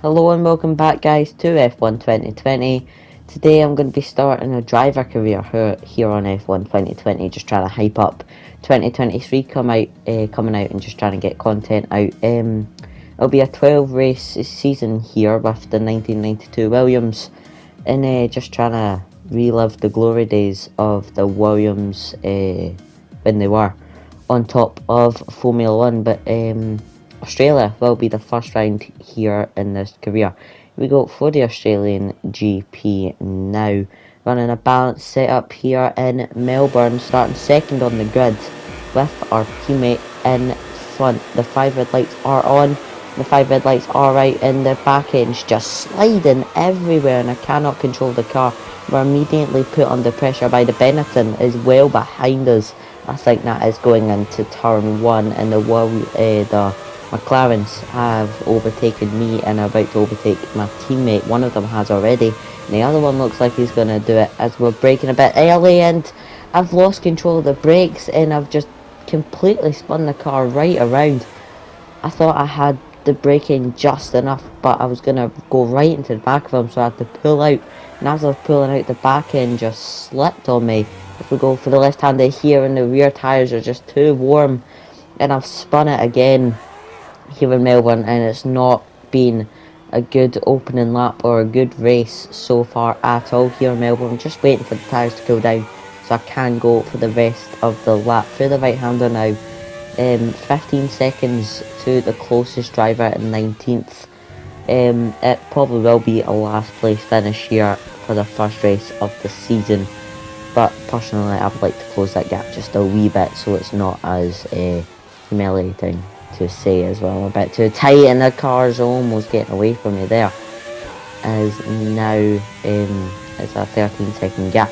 Hello and welcome back guys to F1 2020. Today I'm going to be starting a driver career here on F1 2020, just trying to hype up 2023 coming out and just trying to get content out. It'll be a 12 race season here with the 1992 Williams and just trying to relive the glory days of the Williams when they were on top of Formula 1, but Australia will be the first round here in this career. We go for the Australian GP now. Running a balanced setup here in Melbourne, starting second on the grid with our teammate in front. The 5 red lights are on. The 5 red lights are right, and the back end's just sliding everywhere, and I cannot control the car. We're immediately put under pressure by the Benetton as well behind us. I think that is going into turn 1, and the McLarens have overtaken me and are about to overtake my teammate. One of them has already, and the other one looks like he's going to do it as we're braking a bit early, and I've lost control of the brakes and I've just completely spun the car right around. I thought I had the braking just enough, but I was going to go right into the back of him, so I had to pull out, and as I was pulling out, the back end just slipped on me. If we go for the left-hander here, and the rear tyres are just too warm, and I've spun it again here in Melbourne, and it's not been a good opening lap or a good race so far at all here in Melbourne. I'm just waiting for the tyres to cool down so I can go for the rest of the lap through the right hander now. 15 seconds to the closest driver in 19th. It probably will be a last place finish here for the first race of the season, but personally I would like to close that gap just a wee bit so it's not as humiliating to say as well. A bit too tight, and the car's almost getting away from me there, as now it's a 13-second gap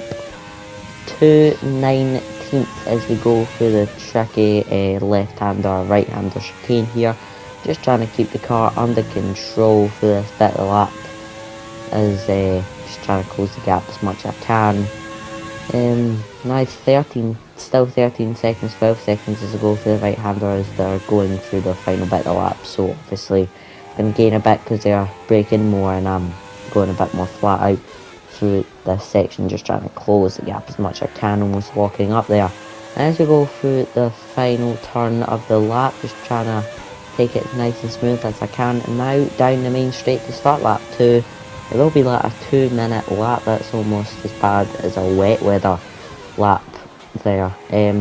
to 19th as we go through the tricky left-hander, right-hander chicane here. Just trying to keep the car under control for this bit of the lap, as just trying to close the gap as much as I can. Now it's 13, still 13 seconds, 12 seconds as I go for the right hander as they're going through the final bit of the lap. So obviously I'm going to gain a bit because they are braking more, and I'm going a bit more flat out through this section, just trying to close the gap as much as I can, almost locking up there. And as we go through the final turn of the lap, just trying to take it nice and smooth as I can. And now down the main straight to start lap 2. It will be like a 2-minute lap. That's almost as bad as a wet weather lap there.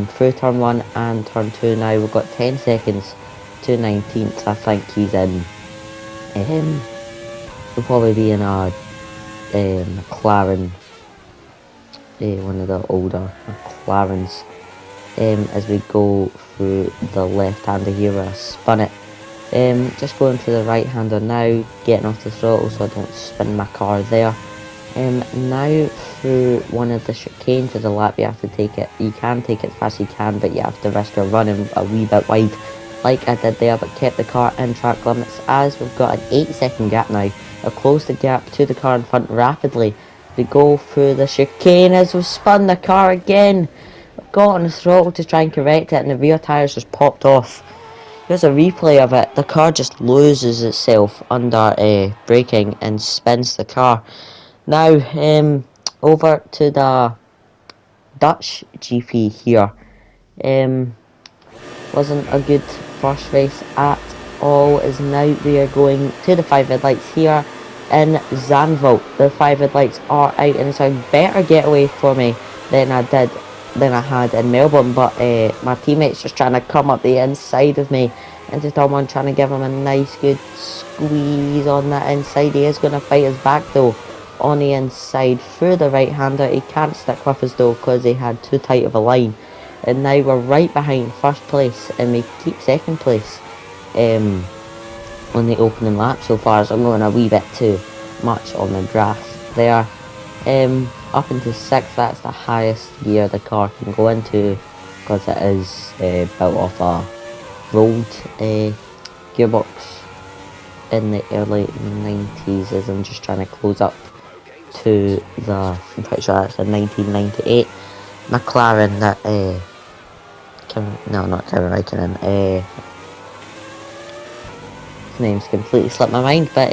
Through turn 1 and turn 2 now, we've got 10 seconds to 19th. I think he's in. He'll probably be in a McLaren, one of the older McLarens. As we go through the left-hander here, I spun it. Just going for the right-hander now, getting off the throttle so I don't spin my car there. Now through one of the chicanes of the lap, you have to take it. You can take it as fast as you can, but you have to risk running a wee bit wide, like I did there, but kept the car in track limits. As we've got an 8-second gap now, I'll close the gap to the car in front rapidly. We go through the chicane as we've spun the car again. I've got on the throttle to try and correct it, and the rear tyres just popped off. Here's a replay of it. The car just loses itself under braking and spins the car. Now, over to the Dutch GP here. Wasn't a good first race at all, as now we are going to the 5 red lights here in Zandvoort. The 5 red lights are out, and it's a better getaway for me than I had in Melbourne, but my teammate's just trying to come up the inside of me into turn 1, trying to give him a nice good squeeze on that inside. He is going to fight us back though on the inside through the right hander. He can't stick with us though because he had too tight of a line, and now we're right behind first place, and we keep second place on the opening lap so far, so I'm going a wee bit too much on the grass there. Up into 6th, that's the highest gear the car can go into because it is built off a rolled gearbox in the early 90s, as I'm just trying to close up to the, I'm pretty sure that's a 1998 McLaren that no, not Kevin Raikkonen, his name's completely slipped my mind, but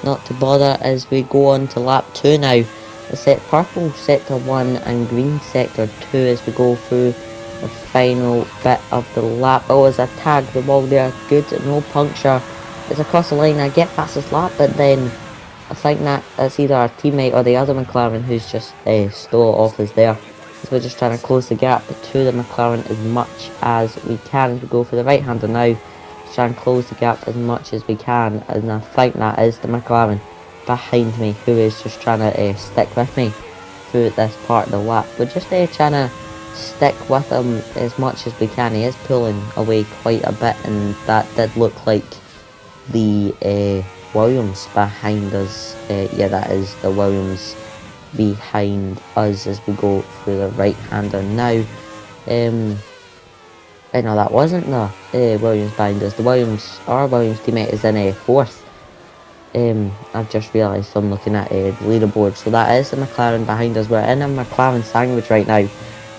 not to bother as we go on to lap 2 now. The set purple sector 1 and green sector 2 as we go through the final bit of the lap. Oh, as I tag the wall there, good, no puncture. It's across the line, I get fastest lap, but then I think that it's either our teammate or the other McLaren who's just stole off us there. So we're just trying to close the gap to the McLaren as much as we can. We go for the right hander now, try and close the gap as much as we can, and I think that is the McLaren behind me who is just trying to stick with me through this part of the lap. We're just trying to stick with him as much as we can. He is pulling away quite a bit, and that did look like the Williams behind us. Yeah, that is the Williams behind us as we go through the right hander now. No, that wasn't the Williams behind us. Our Williams teammate is in 4th. I've just realised from looking at the leaderboard. So that is the McLaren behind us. We're in a McLaren sandwich right now.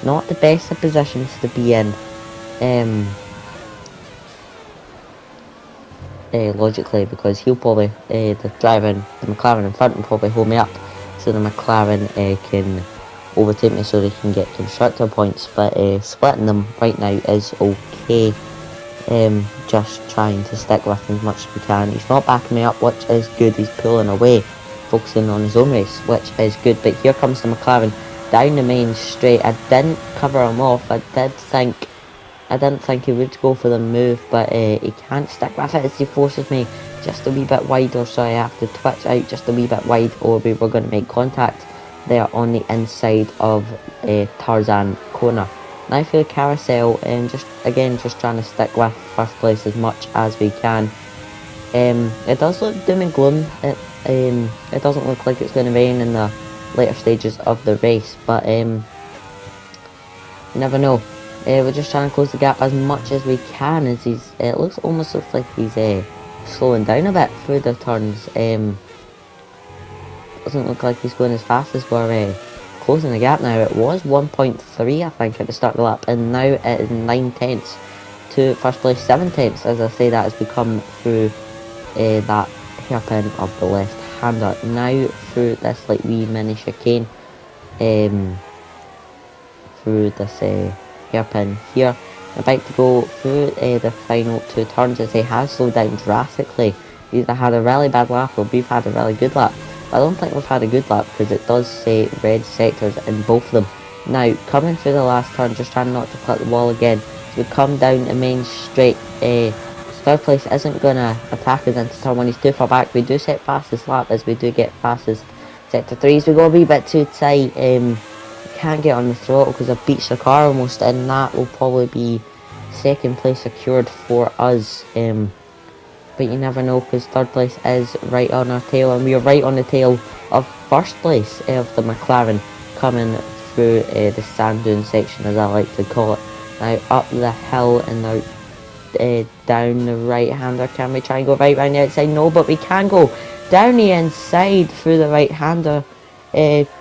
Not the best of positions to be in. Logically, because he'll probably, the McLaren in front will probably hold me up. So the McLaren can overtake me so they can get constructor points. But splitting them right now is okay. Just trying to stick with him as much as we can. He's not backing me up, which is good. He's pulling away, focusing on his own race, which is good. But here comes the McLaren down the main straight. I didn't cover him off. I didn't think he would go for the move, but he can't stick with it as he forces me just a wee bit wide, or so I have to twitch out just a wee bit wide, or we were going to make contact there on the inside of Tarzan corner. Now for the carousel, just trying to stick with first place as much as we can. It does look doom and gloom. It doesn't look like it's going to rain in the later stages of the race, but you never know. We're just trying to close the gap as much as we can, as it almost looks like he's slowing down a bit through the turns. Doesn't look like he's going as fast as we're closing the gap now. It was 1.3 I think at the start of the lap, and now it is 9 tenths to first place, 7 tenths as I say that as we come through that hairpin of the left hander. Now through this like wee mini chicane, through this hairpin here. I'm about to go through the final 2 turns as he has slowed down drastically. He's either had a really bad lap or we've had a really good lap. I don't think we've had a good lap because it does say red sectors in both of them. Now, coming through the last turn, just trying not to clip the wall again. So we come down the main straight. Third place isn't going to attack us into turn 1. He's too far back. We do set fastest lap as we do get fastest sector 3s. We go a wee bit too tight. Can't get on the throttle because I've beached the car almost, and that will probably be second place secured for us. But you never know because third place is right on our tail, and we are right on the tail of first place of the McLaren coming through the sand dune section, as I like to call it. Now up the hill and now down the right hander. Can we try and go right round the outside? No, but we can go down the inside through the right hander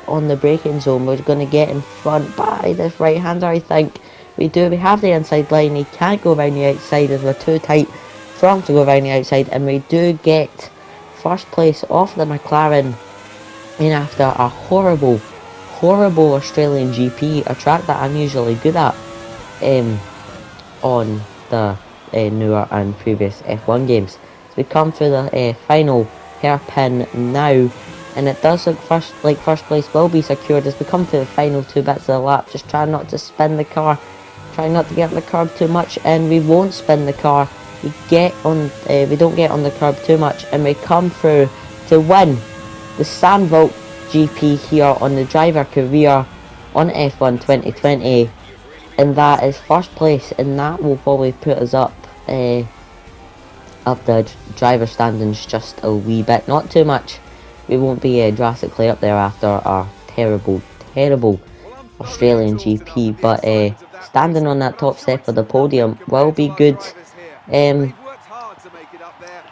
on the braking zone. We're going to get in front by this right hander, I think. We have the inside line. He can't go around the outside as we're too tight for him to go around the outside, and we do get first place off the McLaren in after a horrible Australian GP, a track that I'm usually good at on the newer and previous F1 games. So we come through the final hairpin now, and it does look first place will be secured as we come to the final 2 bits of the lap. Just try not to spin the car, try not to get on the curb too much, and we won't spin the car. We don't get on the curb too much, and we come through to win the Sandvolt GP here on the driver career on F1 2020, and that is first place, and that will probably put us up the driver standings just a wee bit, not too much. We won't be drastically up there after our terrible Australian GP, but standing on that top step of the podium will be good.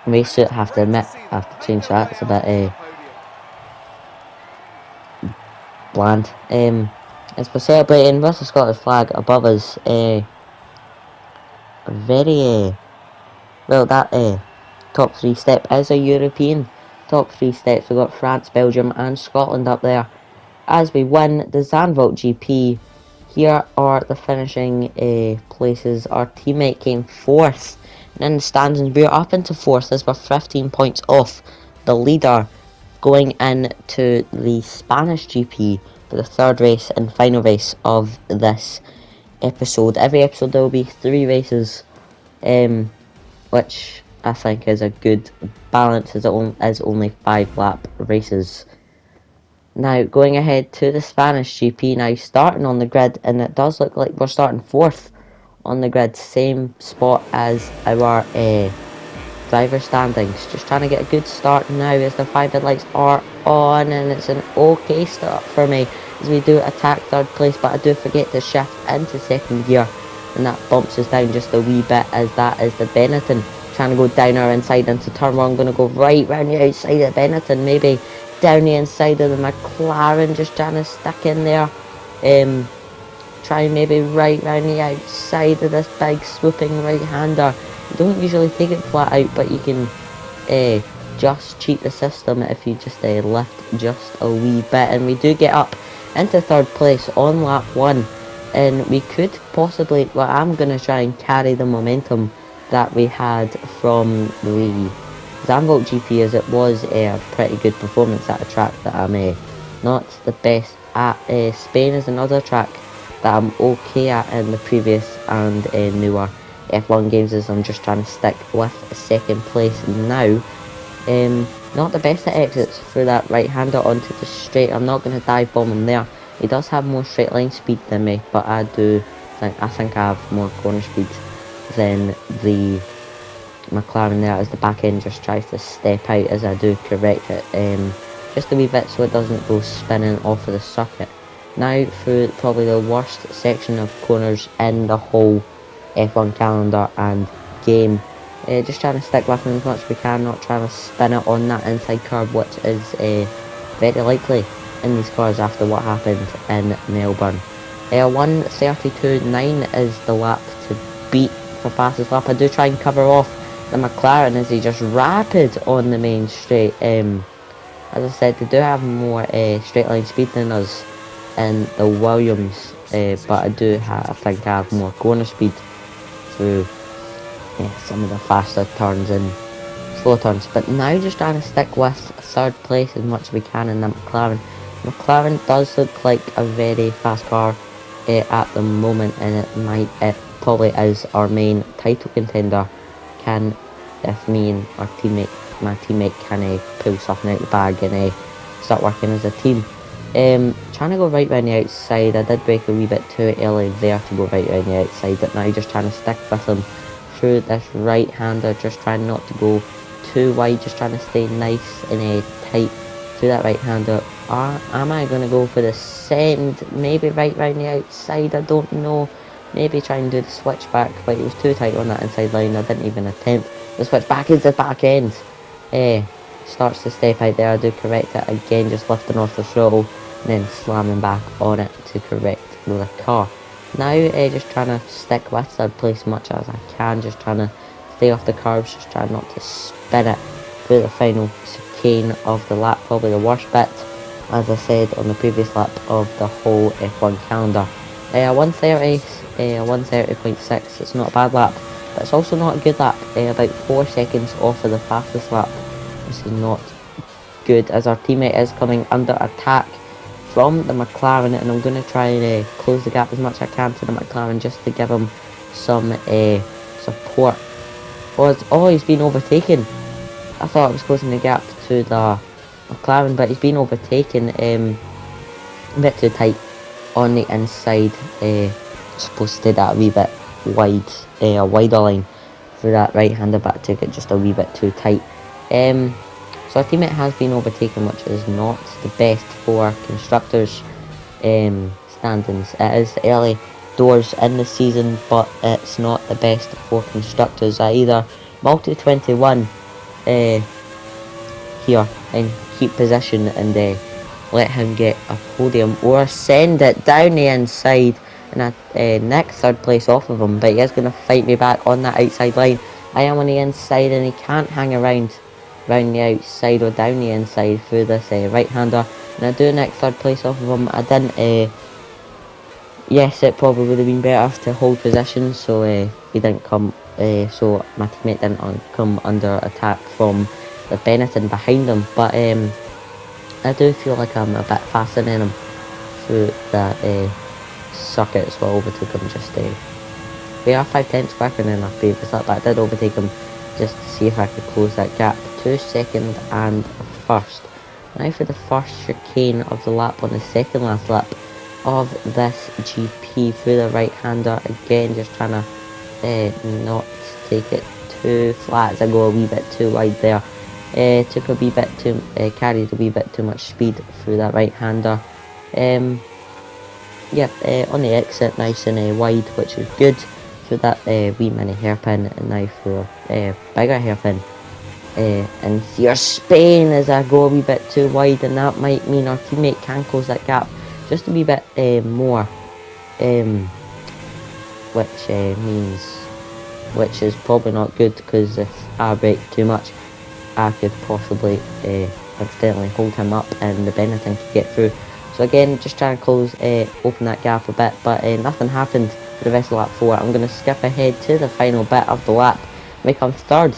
We should have to admit, I have to change that, it's a bit bland. As we're celebrating with the Scottish flag above us, very well, that top 3 step is a European top 3 steps. We've got France, Belgium and Scotland up there. As we win the Zandvoort GP, here are the finishing places. Our teammate came 4th. And in the standings, we're up into 4th as we're 15 points off the leader, going into the Spanish GP for the 3rd race and final race of this episode. Every episode there will be 3 races, which I think is a good balance, as it is only 5 lap races. Now going ahead to the Spanish GP, now starting on the grid, and it does look like we're starting 4th on the grid, same spot as our driver standings. Just trying to get a good start now as the 5 headlights are on, and it's an okay start for me as we do attack 3rd place, but I do forget to shift into 2nd gear, and that bumps us down just a wee bit, as that is the Benetton trying to go down our inside into turn 1. I'm going to go right round the outside of Benetton, maybe down the inside of the McLaren, just trying to stick in there. Try maybe right round the outside of this big swooping right-hander. You don't usually take it flat out, but you can just cheat the system if you just lift just a wee bit. And we do get up into 3rd place on lap 1, and we could possibly, well, I'm going to try and carry the momentum that we had from the Zandvoort GP, as it was a pretty good performance at a track that I'm not the best at. Spain is another track that I'm okay at in the previous and newer F1 games, as I'm just trying to stick with 2nd place now. Not the best at exits through that right-hander onto the straight. I'm not going to dive bomb him there. He does have more straight line speed than me, but I think I have more corner speed than the McLaren there, as the back end just tries to step out as I do correct it just a wee bit so it doesn't go spinning off of the circuit. Now through probably the worst section of corners in the whole F1 calendar and game. Just trying to stick with them as much as we can, not trying to spin it on that inside curb, which is very likely in these cars after what happened in Melbourne. 1:32.9 is the lap to beat for fastest lap. I do try and cover off the McLaren as he just rapid on the main straight. As I said, they do have more straight line speed than us in the Williams, but I think I have more corner speed through some of the faster turns and slow turns. But now just trying to stick with 3rd place as much as we can in the McLaren. McLaren does look like a very fast car at the moment, and it probably is our main title contender. If me and my teammate can pull something out the bag and start working as a team. Trying to go right round the outside. I did brake a wee bit too early there to go right round the outside, but now just trying to stick with him through this right-hander, just trying not to go too wide, just trying to stay nice and tight through that right-hander. Am I going to go for the send? Maybe right round the outside, I don't know. Maybe try and do the switchback, but it was too tight on that inside line. I didn't even attempt the switchback into the back end. Starts to step out there. I do correct it again, just lifting off the throttle and then slamming back on it to correct the car. Now just trying to stick with 3rd place as much as I can, just trying to stay off the curbs, just trying not to spin it through the final chicane of the lap, probably the worst bit, as I said on the previous lap of the whole F1 calendar. 1:30.6, it's not a bad lap, but it's also not a good lap. About 4 seconds off of the fastest lap. This is not good, as our teammate is coming under attack from the McLaren, and I'm going to try and close the gap as much as I can to the McLaren, just to give him some support. Oh, he's been overtaken. I thought I was closing the gap to the McLaren, but he's been overtaken a bit too tight on the inside. Supposed to stay that a wee bit wide, a wider line for that right-hander, but I took it just a wee bit too tight. So our teammate has been overtaken, which is not the best for constructors standings. It is early doors in the season, but it's not the best for constructors either. Multi-21 here in keep position and let him get a podium, or send it down the inside and nick 3rd place off of him, but he is going to fight me back on that outside line. I am on the inside and he can't hang around round the outside or down the inside through this right-hander, and I do nick third place off of him. I didn't. Yes, it probably would have been better to hold position, so he didn't come. So my teammate didn't come under attack from the Benetton behind him. But I do feel like I'm a bit faster than him through that circuit, so I overtook him just. We are 5/10 quicker than our previous lap, but I did overtake him just to see if I could close that gap to second and first. Now for the first chicane of the lap on the second last lap of this GP through the right-hander. Again, just trying to not take it too flat as I go a wee bit too wide there. Took a wee bit too, carried a wee bit too much speed through that right-hander. On the exit, nice and wide, which was good. Through that wee mini hairpin, and now for a bigger hairpin. And here's Spain as I go a wee bit too wide, and that might mean our teammate can close that gap just a wee bit more, which is probably not good, because if I brake too much, I could possibly accidentally hold him up and the Benetton could get through. So again, just trying to close, open that gap a bit, but nothing happened for the rest of lap 4. I'm going to skip ahead to the final bit of the lap. We come third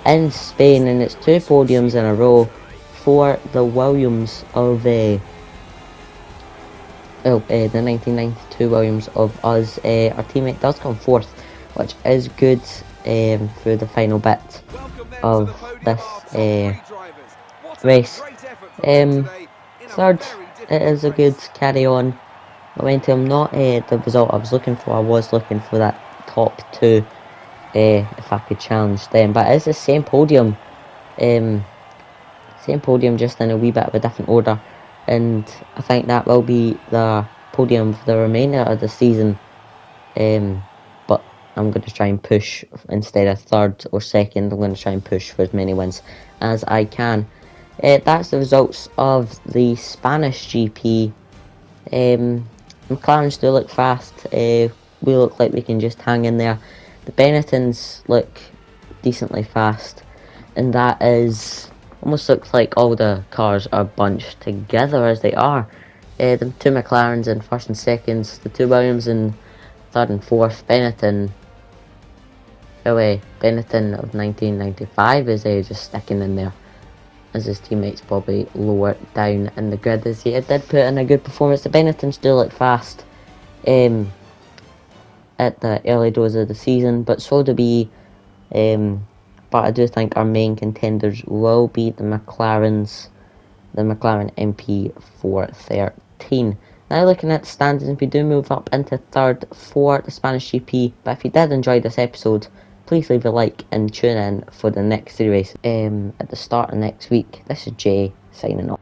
in Spain, and it's 2 podiums in a row for the Williams of the 1992 Williams of us. Our teammate does come 4th, which is good through the final bit of this race. Third, it is a good carry on momentum, not the result I was looking for. I was looking for that top 2 if I could challenge them, but it is the same podium, just in a wee bit of a different order, and I think that will be the podium for the remainder of the season. But I'm going to try and push, instead of third or second, I'm going to try and push for as many wins as I can. That's the results of the Spanish GP. McLarens do look fast. We look like we can just hang in there. The Benettons look decently fast, and that is almost looks like all the cars are bunched together as they are. The 2 McLarens in first and seconds, the 2 Williams in third and fourth. Benetton of 1995 is just sticking in there, as his teammates probably lower down in the grid, as he did put in a good performance. The Benettons do look fast at the early doors of the season, but so do we. But I do think our main contenders will be the McLarens, the McLaren MP413. Now looking at the standings, we do move up into third for the Spanish GP. But if you did enjoy this episode, please leave a like and tune in for the next series at the start of next week. This is Jay signing off.